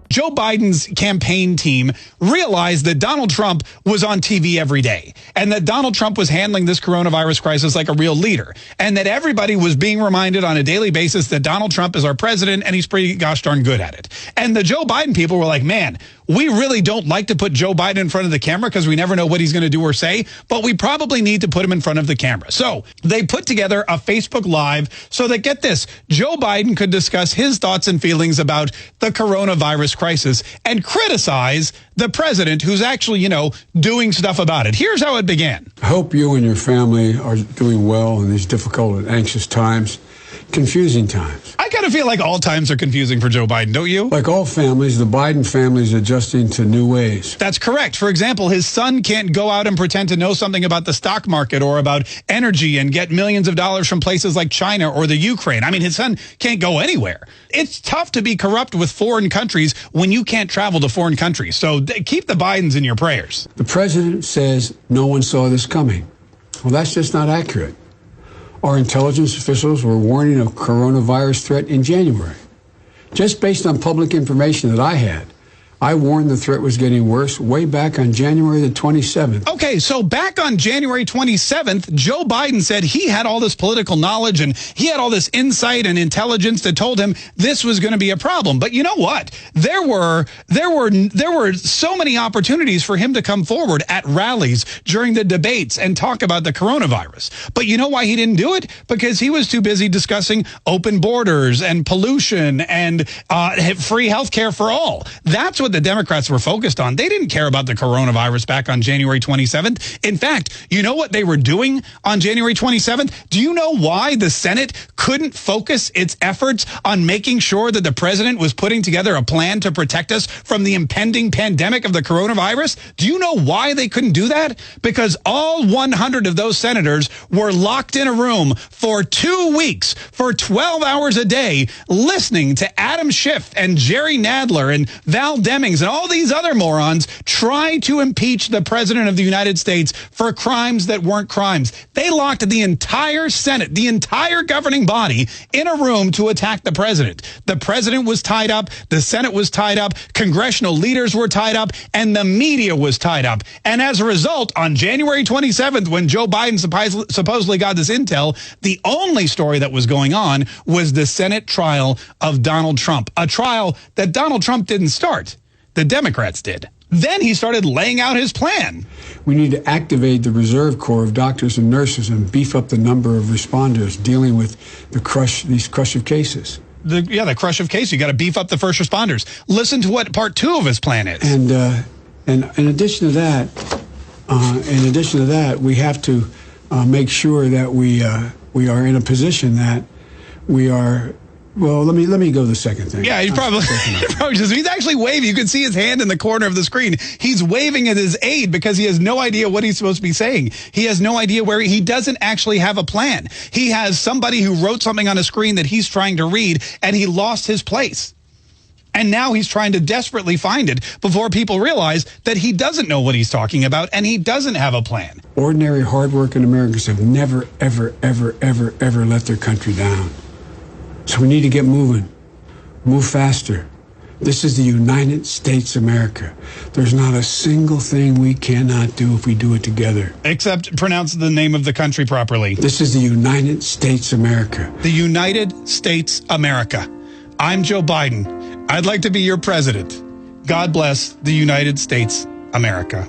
Joe Biden's campaign team realized that Donald Trump was on TV every day and that Donald Trump was handling this coronavirus crisis like a real leader and that everybody was being reminded on a daily basis that Donald Trump is our president and he's pretty gosh darn good at it. And the Joe Biden people were like, man, we really don't like to put Joe Biden in front of the camera because we never know what he's going to do or say, but we probably need to put him in front of the camera. So they put together a Facebook Live so that, get this, Joe Biden could discuss his thoughts and feelings about the coronavirus crisis and criticize the president who's actually, doing stuff about it. Here's how it began. I hope you and your family are doing well in these difficult and anxious times. Confusing times. I kind of feel like all times are confusing for Joe Biden, don't you? Like all families, the Biden family is adjusting to new ways. That's correct. For example, his son can't go out and pretend to know something about the stock market or about energy and get millions of dollars from places like China or the Ukraine. I mean, his son can't go anywhere. It's tough to be corrupt with foreign countries when you can't travel to foreign countries. So keep the Bidens in your prayers. The president says no one saw this coming. Well, that's just not accurate. Our intelligence officials were warning of coronavirus threat in January. Just based on public information that I had, I warned the threat was getting worse way back on January the 27th. Okay, so back on January 27th, Joe Biden said he had all this political knowledge and he had all this insight and intelligence that told him this was going to be a problem. But you know what? There were so many opportunities for him to come forward at rallies during the debates and talk about the coronavirus. But you know why he didn't do it? Because he was too busy discussing open borders and pollution and free health care for all. That's what the Democrats were focused on. They didn't care about the coronavirus back on January 27th. In fact, you know what they were doing on January 27th? Do you know why the Senate couldn't focus its efforts on making sure that the president was putting together a plan to protect us from the impending pandemic of the coronavirus? Do you know why they couldn't do that? Because all 100 of those senators were locked in a room for 2 weeks, for 12 hours a day, listening to Adam Schiff and Jerry Nadler and Val Demings and all these other morons try to impeach the president of the United States for crimes that weren't crimes. They locked the entire Senate, the entire governing body, in a room to attack the president. The president was tied up, the Senate was tied up, congressional leaders were tied up, and the media was tied up. And as a result, on January 27th, when Joe Biden supposedly got this intel, the only story that was going on was the Senate trial of Donald Trump, a trial that Donald Trump didn't start. The Democrats did. Then he started laying out his plan. We need to activate the reserve corps of doctors and nurses and beef up the number of responders dealing with these crush of cases. The crush of cases. You got to beef up the first responders. Listen to what part 2 of his plan is. And in addition to that, we have to make sure that we are in a position that we are. Well, let me go to the second thing. Yeah, he's actually waving. You can see his hand in the corner of the screen. He's waving at his aide because he has no idea what he's supposed to be saying. He has no idea where he doesn't actually have a plan. He has somebody who wrote something on a screen that he's trying to read, and he lost his place. And now he's trying to desperately find it before people realize that he doesn't know what he's talking about and he doesn't have a plan. Ordinary, hardworking Americans have never, ever, ever, ever, ever let their country down. So we need to get moving, move faster. This is the United States of America. There's not a single thing we cannot do if we do it together. Except pronounce the name of the country properly. This is the United States of America. The United States America. I'm Joe Biden. I'd like to be your president. God bless the United States America.